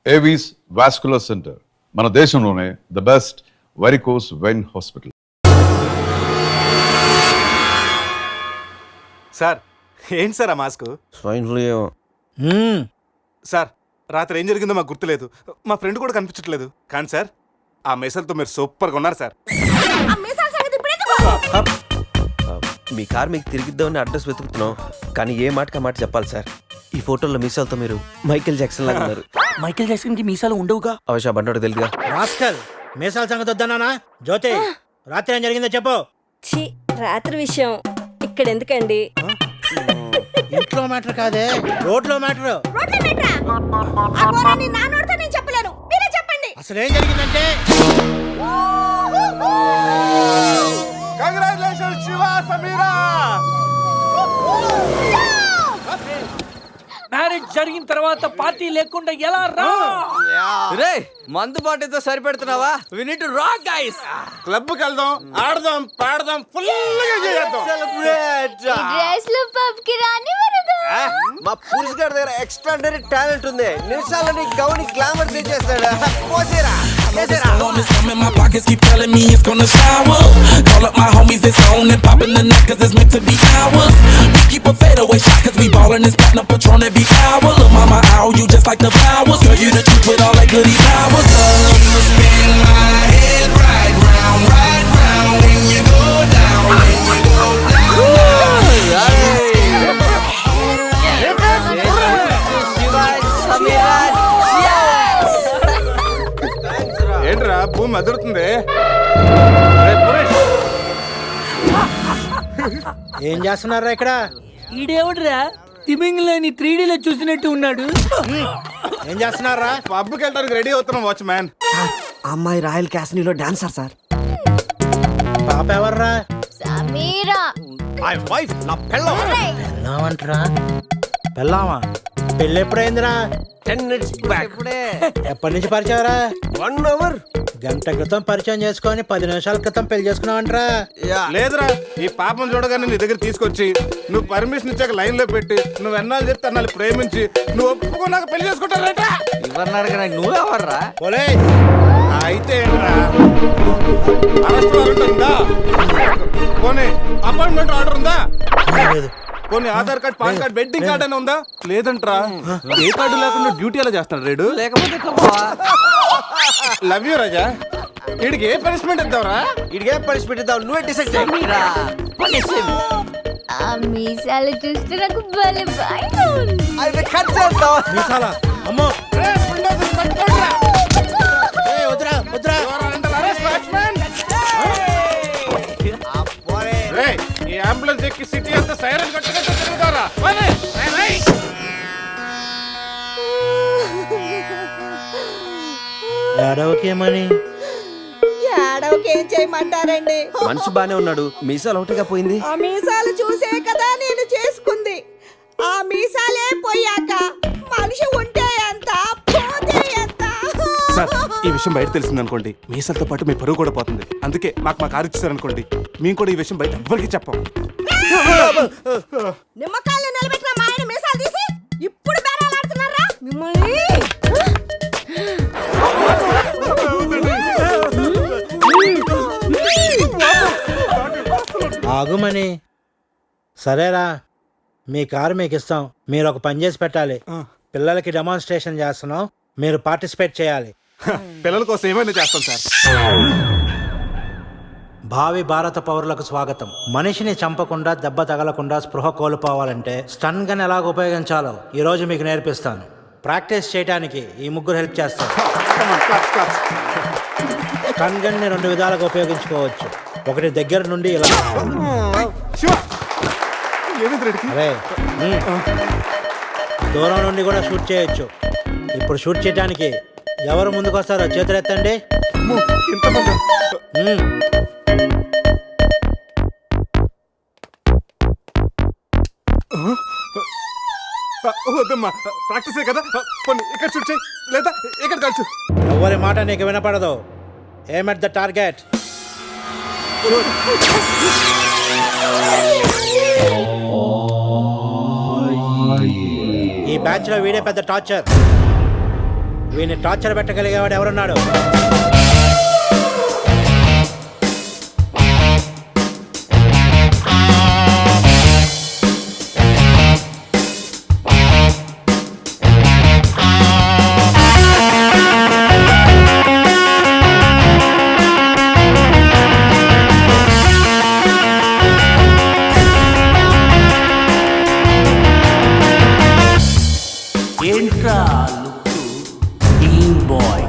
Avis vascular centre, మన దేశంలోనే the best varicose vein hospital. Sir ఏంటి సార్ ఆ మాస్క్? Swine flu. సార్ రాత్రి ఏం జరిగిందో మాకు గుర్తులేదు, మా ఫ్రెండ్ కూడా కనిపించట్లేదు. కానీ సార్ ఆ మెసల్తో మీరు సూపర్గా ఉన్నారు సార్. మీ కార్ మీకు తిరిగిద్దామని అడ్రస్ వెతుకుతున్నాం, కానీ ఏ మాటకి ఆ మాట చెప్పాలి సార్. ఈ ఫోటోలో మీసాలతో మీరు మైకేల్ జాక్సన్ లాగా ఉన్నారు. మైకేల్ జాక్సన్ కి మీసాలు ఉండవుగా. అవశా బండోడు తెలుగుగా. రాస్కల్, మీసాల సంగతి వద్దన్నానా? జ్యోతి, రాత్రి ఏం జరిగిందో చెప్పు. ఛీ, రాత్రి విషయం ఇక్కడ ఎందుకండి? ఇంట్లో మ్యాటర్ కాదే, రోడ్లో మ్యాటర్. అసలు ఏం జరిగిందంటే, కంగ్రాచులేషన్స్ శివ, సమీరా. మ్యారేజ్ జరిగిన తర్వాత పార్టీ లేకుండా ఎలా రా? రే మందు బాటితో సరిపెడుతున్నావా? We need to rock guys. Club కి వెళ్దాం, ఆడదాం, పాడదాం, ఫుల్ గా చేద్దాం. సెలబ్రేట్. డ్రెస్లు పబ్ కి రాని వరదు. మా పురుష్ గారి దగ్గర ఎక్స్ట్రాడనరీ టాలెంట్ ఉంది. నిమిషాలని Gouni glamour తెచ్చేస్తాడు. పోసేరా in my pockets keep telling me it's gonna shower. Call up my homies, it's on and poppin' the night cause it's meant to be ours. We keep a fadeaway shot cause we ballin' and spittin' up Patron every hour. Look mama, ow, you just like the flowers. Girl, you the truth with all that goody powers. You spin my head right round when you go down, when you go down. ఏంట్రా భూమి అదురుతుంది? ఏం చేస్తున్నారా ఇక్కడ? ఈడేవుడ్రా తిమింగ్లని 3D లో చూసినట్టు ఉన్నాడు. ఏం చేస్తున్నారా? పబ్కి వెళ్ళడానికి రెడీ అవుతున్నాం వాచ్మ్యాన్. అమ్మాయి రాయల్ క్యాసినీలో డాన్సర్ సార్. పాప ఎవర్రా? సమీరా. మై వైఫ్, నా పెళ్ళం. పెళ్ళామంటరా? పెళ్ళామా? పెళ్ళి ఎప్పుడైందిరా? 10 minutes బ్యాక్. ఎప్పటి నుంచి పరిచయరా? 1 hour. గంట క్రితం పరిచయం చేసుకొని 10 నిమిషాల క్రితం పెళ్లి చేసుకున్నావంటరా? లేదురా, ఈ పాపం చూడగానే నీ దగ్గర తీసుకొచ్చి నువ్వు పర్మిషన్ ఇచ్చాక లైన్ లో పెట్టి నువ్వు ఎన్నాళ్ళు చెప్తే అన్నాళ్ళు ప్రేమించి నువ్వు ఒప్పుకున్నాక పెళ్లి చేసుకుంటారట. నువ్వెవర్రా? పోలే. అయితే ఏంట్రా, అరెస్ట్ వారెంట్ ఉందా? పోనీ అపాయింట్మెంట్ ఆర్డర్ ఉందా? పోనీ Aadhaar card, pan card, wedding card అని ఉందా? లేదంట్రా, ఏ కార్డు లేకుండా డ్యూటీ ఎలా చేస్తాడు రేడు? లేకపోతే లవ్ యూ రాజా. వీడికి ఏ పనిష్మెంట్ ఇద్దాంరా? ఇడిగే పనిష్మెంట్ ఇద్దాం, నువ్వే డిసైడ్ చేయరా. ఆ మీసాలు చూస్తే నాకు భలే భయంగా ఉంది. అయితే కట్ చేద్దాం. మీసాలా? అమ్మో, ఏయ్, వద్దురా వద్దురా. ఈ అంబులెన్స్ ఎక్కి సిటీ అంతా సైరన్ కట్టుకుంటూ తిరుగుతారా? ఏడవకేమని? ఏడవకేం చేయమంటారండి? మనిషి బానే ఉన్నాడు, మీసాలు ఒకటిగా పోయింది. ఆ మీసాలు చూసే కదా నేను చేసుకుంది. ఆ మీసాలే పోయాక మనిషి ఉంటే ఎంత, పోతే ఎంత? సార్, ఈ విషయం బయట తెలిసిందనుకోండి, మీసాలతో పాటు మీ పరువు కూడా పోతుంది. అందుకే మా కారు ఇచ్చారనుకోండి, మేము కూడా ఈ విషయం బయట ఎవ్వరికి చెప్పాం. నిమ్మకాయలు నిలబెట్టిన మా ఆయన మీసాలు తీసి ఇప్పుడు బేరాలాడుతున్నారా మిమ్మల్ని? ఆగుమని. సరేరా, మీ కారు మీకు ఇస్తాం. మీరు ఒక పని చేసి పెట్టాలి. పిల్లలకి డెమాన్స్ట్రేషన్ చేస్తున్నాం, మీరు పార్టిసిపేట్ చేయాలి. పిల్లల కోసం ఏమైనా చేస్తాం సార్. భావి భారత పౌరులకు స్వాగతం. మనిషిని చంపకుండా, దెబ్బ తగలకుండా స్పృహ కోల్పోవాలంటే స్టన్ గన్ ఎలాగ ఉపయోగించాలో ఈ రోజు మీకు నేర్పిస్తాను. ప్రాక్టీస్ చేయడానికి ఈ ముగ్గురు హెల్ప్ చేస్తారు. స్టన్ గన్ ని 2 విధాలుగా ఉపయోగించుకోవచ్చు. ఒకటి దగ్గర నుండి ఇలా. అరే, దూరం నుండి కూడా షూట్ చేయొచ్చు. ఇప్పుడు షూట్ చేయడానికి ఎవరు ముందుకు వస్తారో చేతులు ఎత్తండి. వద్దమ్మా, ప్రాక్టీసే కదా. పోనీ ఇక్కడ షూట్ చేయి, లేదా ఇక్కడ కాల్చు. ఎవరి మాట నీకు వినపడదు. ఏమ్ ఎట్ ద టార్గెట్. ఈ బ్యాచ్ లో వీడే పెద్ద టార్చర్. వీడిని టార్చర్ పెట్టగలిగేవాడు ఎవరున్నాడు? ఏంట్రా లుక్ టీమ్ బాయ్.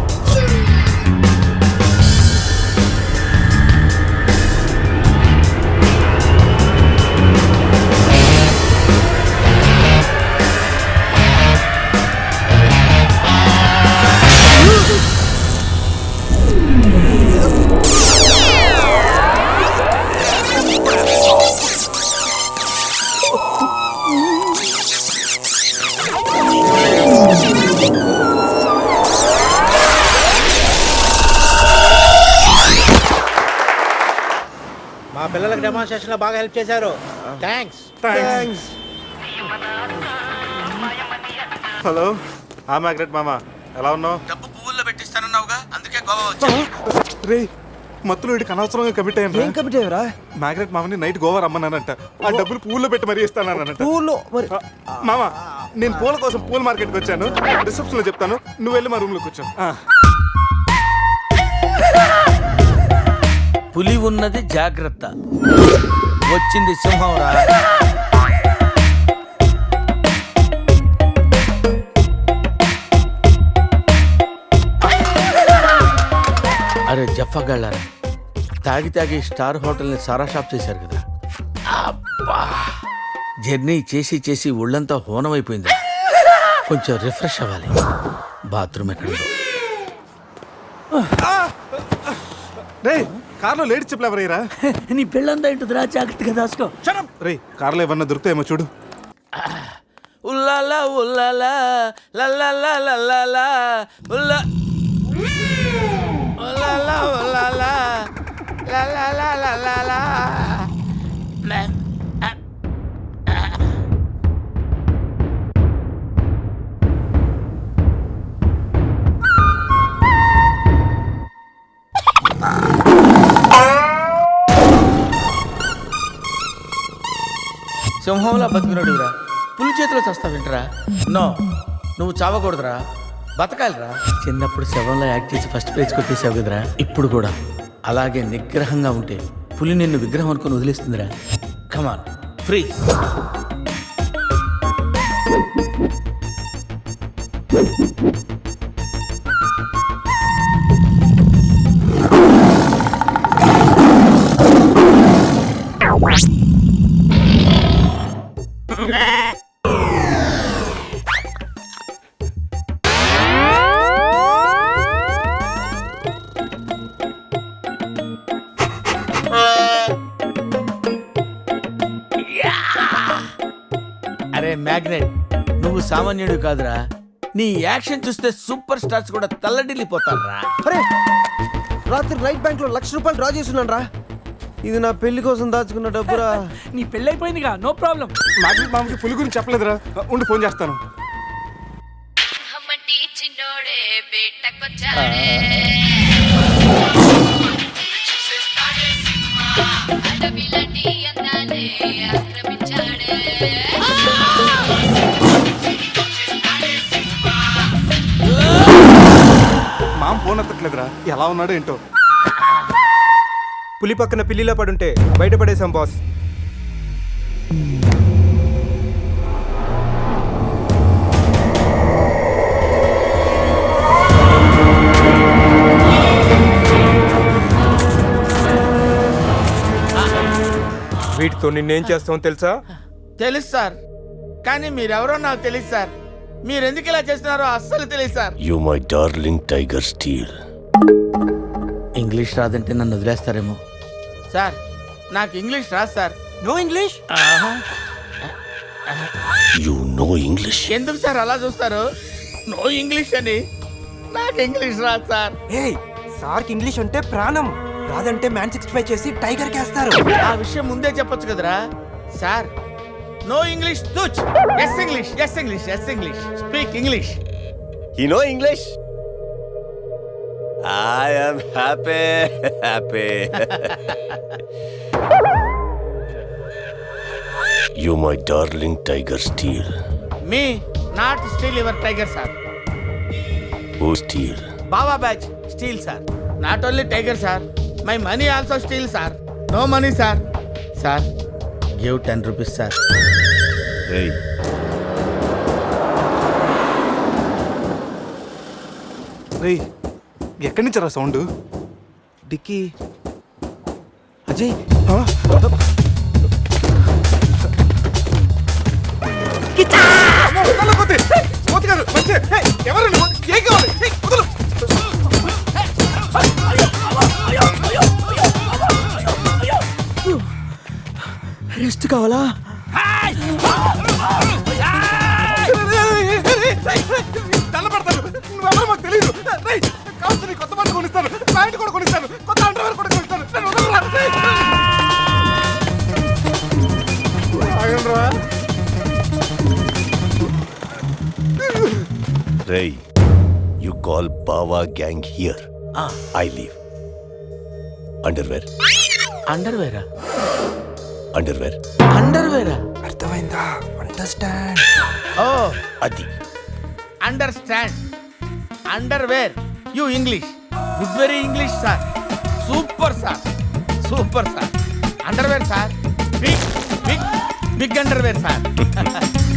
మా పిల్లలకు డెమాన్స్ట్రేషన్లో బాగా హెల్ప్ చేశారు. థ్యాంక్స్. హలో మ్యాగ్రెట్ మామ, ఎలా ఉన్నావు? డబ్బు పువ్వుల్లో పెట్టిస్తానన్నావుగా, అందుకే గోవా వచ్చా. రే మత్తులో వీడికి అనవసరంగా కమిట్ అయ్యాను. ఏం కమిటీ అయ్యారా? మ్యాగ్రెట్ మామని నైట్ గోవా రమ్మన్నానంట. ఆ డబ్బులు పూల్లో పెట్టి మరీ ఇస్తానంట. పువ్వుల్లో మరి మామ, నేను పూల కోసం పూల మార్కెట్కి వచ్చాను. రిసెప్షన్ లో చెప్తాను, నువ్వు వెళ్ళి మా రూమ్ లోకి వచ్చాను. పులి ఉన్నది జాగ్రత్త, వచ్చింది సింహం రా. అరే జఫాగాళ్ళారా, తాగి తాగి స్టార్ హోటల్ని సారా షాప్ చేశారు కదా. అబ్బా, జర్నీ చేసి చేసి ఒళ్ళంతా హోనమైపోయింది. కొంచెం రిఫ్రెష్ అవ్వాలి. బాత్రూమ్ ఎక్కడుందో. రే కార్లో లేడీ చెప్పులు ఎవరయ్యరా? నీ పెళ్ళంతా ఇంటుందిరా, జాగ్రత్తగా దాసుకో. రే కార్లో ఏమన్నా దొరుకుతాయేమో చూడు. ఉల్లాలా ఉల్లాలా లల్లాలా లల్లాలా ఉల్లా ఉల్లాలా ఉల్లాలా లల్లాలా లల్లాలా. సింహంలా బతికినడురా, పులి చేతిలో చస్తావేంట్రా? నో, నువ్వు చావకూడదురా, బతకాలిరా. చిన్నప్పుడు శవంలో యాక్ట్ చేసి ఫస్ట్ ప్రైజ్ కొట్టేసావు కదరా, ఇప్పుడు కూడా అలాగే నిగ్రహంగా ఉంటే పులి నిన్ను విగ్రహం అనుకుని వదిలేస్తుందిరా. Come on free. అరే మ్యాగ్నెట్, నువ్వు సామాన్యుడు కాదురా. నీ యాక్షన్ చూస్తే సూపర్ స్టార్స్ కూడా తల్లడిల్లిపోతారా. అరే రాత్రి రైట్ బ్యాంక్ లో ₹1,00,000 డ్రా చేస్తున్నాను రా. ఇది నా పెళ్లి కోసం దాచుకున్న డబ్బురా. నీ పెళ్ళైపోయిందిగా, నో ప్రాబ్లం. మ్యాగ్రెట్ మామకి పులి గురించి చెప్పలేదురా, ఉండి ఫోన్ చేస్తాను. మామ ఫోన్ ఎత్తట్లేదురా, ఎలా ఉన్నాడో ఏంటో. పులి పక్కన పిల్లిలో పడుంటే బయటపడేశాం బాస్. వీటితో నిన్నేం చేస్తామో తెలుసా? తెలుసు సార్, కానీ మీరెవరో నాకు తెలియదు సార్. మీరు ఎందుకు ఇలా చేస్తున్నారో అస్సలు తెలియదు sir. You my darling tiger steel. English రాదంటే నన్ను వదిలేస్తారేమో సార్. నాకు ఇంగ్లీష్ రాదు sir. No English? You know English? ఎందుకు సార్ అలా చూస్తారు? నో ఇంగ్లీష్ అని. నాకు ఇంగ్లీష్ రాదు సార్. ఏయ్, సార్కి ఇంగ్లీష్ అంటే ప్రాణం. రాదంటే మ్యాన్ 65 చేసి టైగర్ కేస్తారు. ఆ విషయం ముందే చెప్పొచ్చు కదరా sir. No English touch. Yes English, yes English, yes English. Speak English. You know English? I am happy, happy. You my darling Tiger Steel. Me not steal your tiger sir. Who Steel? బాబా batch steal sir. Not only tiger sir, my money also steal sir. No money sir. Sir give 10 rupees sir. Hey. రేయ్ ఎక్కడి నుంచి రా sound? Dicky Ajay. Rest కావాలా? నువ్వెవరో మాకు తెలియదు. కావచ్చు నీ కొత్త బట్టలు కొనిస్తాను, ప్యాంట్ కూడా కొనిస్తాను, కొత్త అండర్వేర్ కూడా కొనిస్తాను. నన్ను వదలరా. ఆగండ్రా. Ray, you call Bawa gang here. I leave. Underwear. అండర్వేరా? Underwear. అండర్వేరా? అర్థమైందా? అండర్స్టాండ్. ఓ Adi. Understand. Underwear. You English good, very English sir. Super sir, super sir. Underwear sir, big big big underwear sir.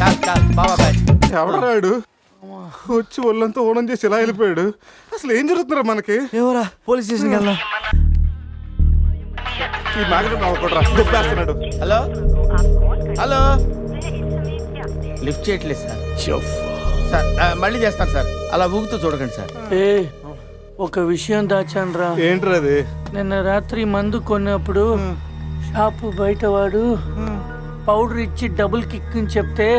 Call call బాబా batch. ఎవడరాడు వచ్చి ఒళ్ళంతా ఓనం చేసి ఇలా వెళ్ళిపోయాడు? అసలు ఏం జరుగుతున్నారా మనకి? ఏమోరా, పోలీస్ స్టేషన్కి వెళ్దాం. ఈ మ్యాగ్నెట్ నవ్వకూడరా, దుబ్బేస్తున్నాడు. హలో హలో, లిఫ్ట్ చేయట్లేదు సార్. సార్ మళ్ళీ చేస్తాను సార్, అలా ఊగుతూ చూడకండి సార్. ఒక విషయం దాచాన్రా. ఏంట్రా అది? నిన్న రాత్రి మందు కొన్నప్పుడు షాపు బయట వాడు పౌడర్ ఇచ్చి డబుల్ కిక్ అని చెప్తే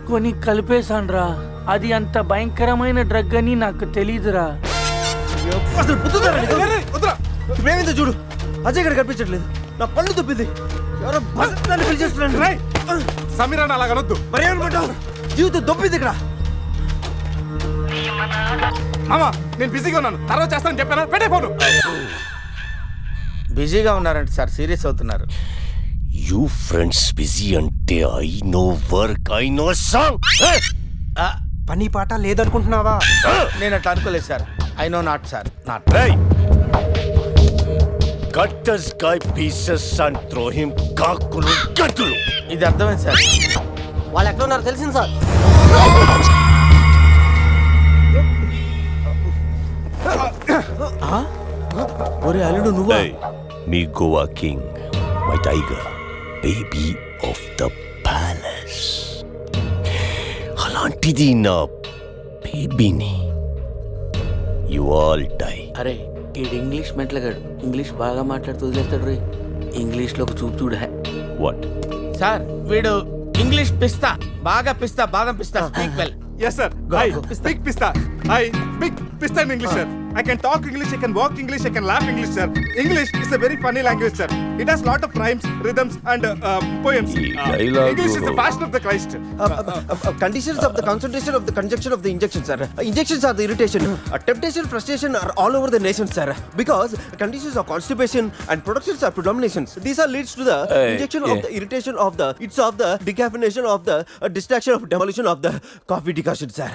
కొని కలిపేశాన్రా. అది అంత భయంకరమైన డ్రగ్ అని నాకు తెలీదురా. అసలు చూడు, అజయ్ గారు కనిపించట్లేదు. నా పళ్ళు తప్పింది. ఎవరో బస్సుని పిలిచేస్తున్నాను. సమీరాన్ని అలాగనొద్దు. మరి ఏమనుకుంటావు? జీవితం దొప్పింది ఇక్కడ. మామా నేను బిజీగా ఉన్నాను, తర్వాత చేస్తాను చెప్పాను. పెట్టే ఫోను. బిజీగా ఉన్నారంట సార్, సీరియస్ అవుతున్నారు. You friends busy ante I know work, I know song. పని పాట లేదనుకుంటున్నావా? నేను అట్లా అనుకోలేదు sir. I know not sir, not. Hey. Cut this guy pieces and throw him kakulu gatulu. ఇది అర్థమైంది సార్. వాళ్ళు ఎక్కడ ఉన్నారో తెలిసింది సార్. ఒరే అల్లుడు నువ్వు. Hey, me Goa king, my tiger, baby of the palace. అలాంటిది నా బేబీని. You all die. అరే ఈడు ఇంగ్లీష్ మెంట్లగాడు, ఇంగ్లీష్ బాగా మాట్లాడుతూ వదిలేస్తాడు రే. ఇంగ్లీష్లో ఒక చూపు చూడ. What? సార్ వీడు ఇంగ్లీష్ పిస్తా, బాగా పిస్తా, బాదం పిస్తా. Speak well. Yes sir. I speak pista. I speak pista in English sir. I can talk English, I can walk English, I can laugh English sir. English is a very funny language sir. It has lot of rhymes, rhythms and poems. English is the fashion of the Christ. Conditions of the concentration of the conjunction of the injection, sir. Injections are the irritation. Temptation, frustration are all over the nation, sir. Because conditions of constipation and productions are predominations. These are leads to the injection of the irritation of the, it's of the decaffeination of the distraction of demolition of the coffee decoction, sir.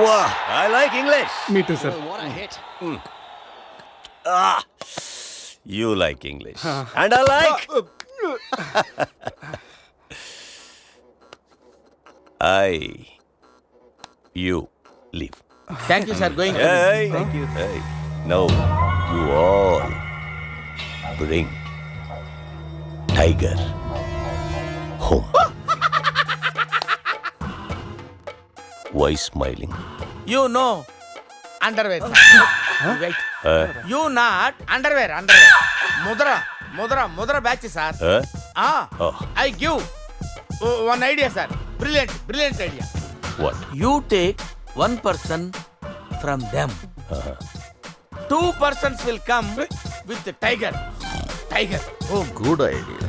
Wow, I like English. Me too sir. You like English. And I like. You leave. Thank you sir. Going. Hey, thank you. Hey, now you all bring Tiger home. Why smiling? You no underwear. Right. You not underwear. Underwear. ముద్ర batch sir. I give one idea sir. Brilliant idea. What? You take 1 person from them. 2 persons will come with the tiger. Oh, Good idea.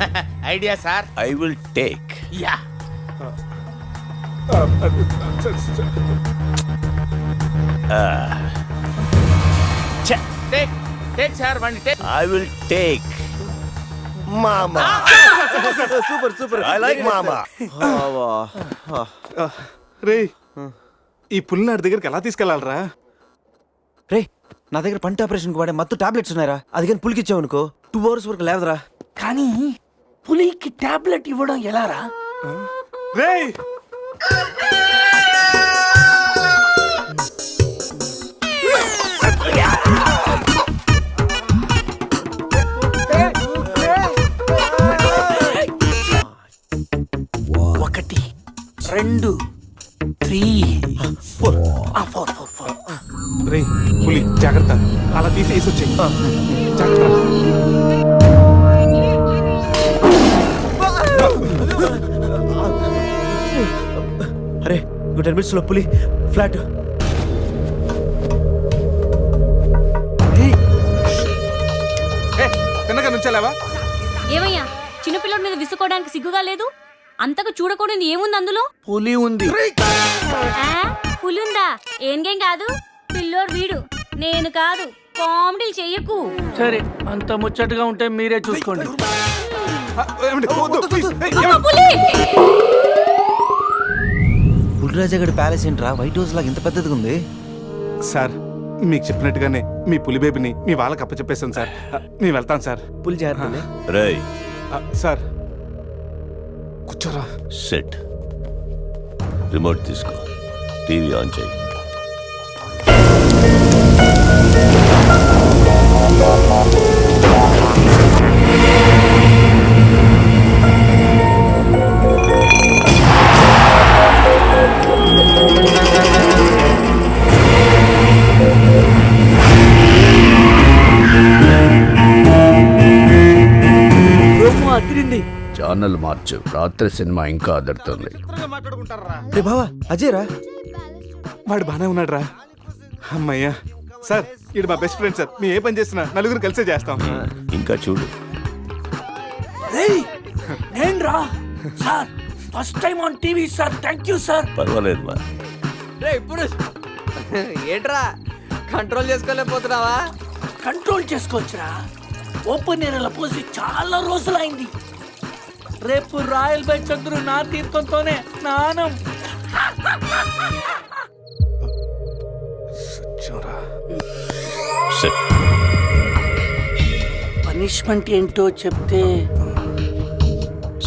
idea sir. I will take. Yeah. Take sir వాడిని take. I will take. మామా super super I like mama. రే ఈ పులినాడి దగ్గరికి ఎలా తీసుకెళ్ళాలరా? రే నా దగ్గర పంట ఆపరేషన్కి వాడే మత్తు టాబ్లెట్స్ ఉన్నాయరా, అది కానీ పులికి ఇచ్చావు అనుకో 2 hours వరకు లేవదురా. కానీ పులికి టాబ్లెట్ ఇవ్వడం ఎలారా? రే ఒకటి 2 3 4 రే పులి జాగ్రత్త, అలా తీసేసి వచ్చాయి. జాగ్రత్త. అరే 10 minutes లో పులి ఫ్లాట్. తిన్నగా నుంచాలేవా? ఏమయ్యా చిన్నపిల్లడి మీద విసుకోవడానికి సిగ్గుగా లేదు? అంతగా చూడకూడదు ఏముంది అందులో? పులి ఉంది. పులి ఉందా? ఏం కాదు, పిల్లోడు వీడు, నేను కాదు. కామెడీలు చెయ్యకు. సరే అంత ముచ్చటగా ఉంటే మీరే చూసుకోండి. పులిరాజగడ్ ప్యాలెస్ ఏంట్రా వైట్ హౌస్ లాగా ఇంత పెద్దదిగా ఉంది? సార్ మీకు చెప్పినట్టుగానే మీ పులి బేబీని మీ వాళ్ళకి అప్పచెప్పేశాను సార్. నేను వెళ్తాను సార్. పులి జాగ్రత్త. Ray, సార్ కూర్చోరా. sit. రిమోట్ తీసుకో, టీవీ ఆన్ చేయి. ఛానల్ మార్చు, రాత్రి సినిమా ఇంకా అదరుతుంది. రే బావా అజయ్ రా. వాడు బానే ఉన్నాడు రా. అమ్మయ్యా సార్, ఈడు మా బెస్ట్ ఫ్రెండ్ సార్. మీ ఏ పని చేసినా నలుగురు కలిసే చేస్తాం. ఇంకా చూడు. నేను రా sir, first time on TV sir. Thank you sir. పర్వాలేదు మా. ఇప్పుడు ఏంట్రా కంట్రోల్ చేసుకోలేకపోతున్నావా? కంట్రోల్ చేసుకోవచ్చురా. ఓపెన్ ఏరియాలో పోసి చాలా రోజులైంది. రేపు రాయల్ బై చంద్రు నా తీర్థంతోనే స్నానం. Sit. పనిష్మెంట్ ఏంటో చెప్తే.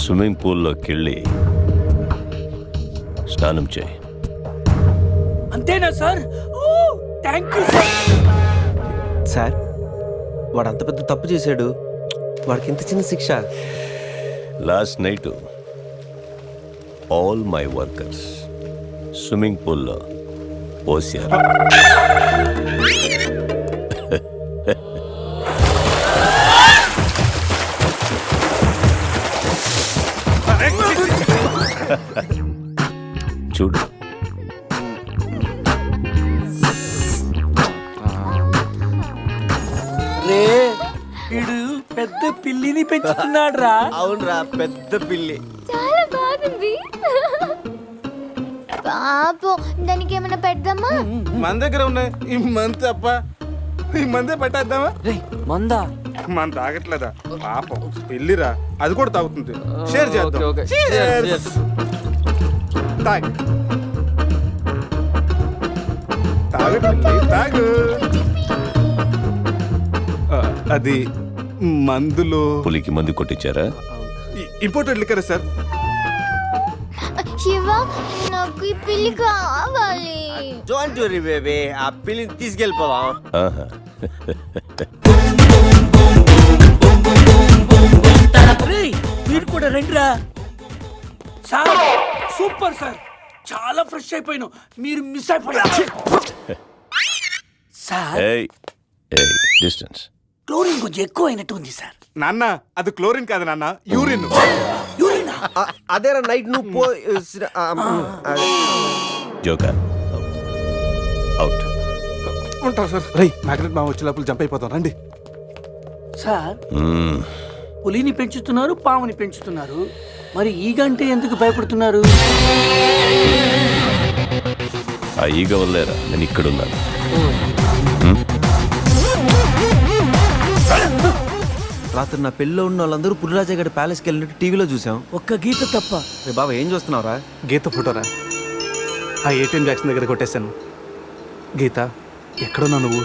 స్విమ్మింగ్ పూల్లోకి వెళ్ళి స్నానం చేయి. అంతేనా సార్? Thank you sir. సార్ వాడు అంత పెద్ద తప్పు చేశాడు, వాడికి ఇంత చిన్న శిక్ష. Last night all my workers swimming పూల్లో పోసారు. చూడు. రే వీడు పెద్ద పిల్లిని పెంచుతున్నాడు రా. అవునరా, పెద్ద పిల్లి. చాలా బాగుంది. పాపం దానికి ఏమైనా పెడదామా? మన దగ్గర ఉన్నాయి ఈ మంత్ తప్ప. ఈ మందే పెట్టేద్దామా? మందా? మన తాగట్లేదా పాపం? పెళ్ళిరా, అది కూడా తాగుతుంది. షేర్ చేద్దాం. Cheers. తాగు తాగు పిల్లి, తాగు. అది మందులు. పులికి మందు కొట్టించారా? Imported liquor sir. శివ నాకు ఈ పిల్లి కావాలి. డోంట్ వరీ బేబీ, ఆ పిల్లిని తీసుకెళ్ళిపోవా. ఆహా. మీరు కూడా రండిరా. సార్ సూపర్ సార్, చాలా ఫ్రెష్ అయిపోయినావు. మీరు మిస్ అయిపోయారు సార్. డిస్టెన్స్. క్లోరిన్ కొంచెం ఎక్కువ అయినట్టు ఉంది సార్. నాన్న అది క్లోరిన్ కాదు నాన్న, యూరిన్. యూరినా? అదేరా నైట్ నువ్వు పో. Joker out. ఉంటారు సార్. రై మ్యాగ్నెట్ మామ వచ్చే లోపల జంప్ అయిపోతాం. రండి సార్. పులిని పెంచుతున్నారు, పాముని పెంచుతున్నారు, మరి ఈగంటే ఎందుకు భయపడుతున్నారు? ఆ ఈగ వల్లేరా నేను ఇక్కడున్నాను. రాత్రి నా పెళ్ళిలో ఉన్న వాళ్ళందరూ పులిరాజా గడి ప్యాలెస్కి వెళ్ళినట్టు టీవీలో చూసాం. ఒక్క గీత తప్ప. రే బాబా ఏం చూస్తున్నావురా? గీత ఫోటోరా, ఆ ఏటీఎం జాక్సన్ దగ్గర కొట్టేశాను. గీత ఎక్కడున్నావు నువ్వు?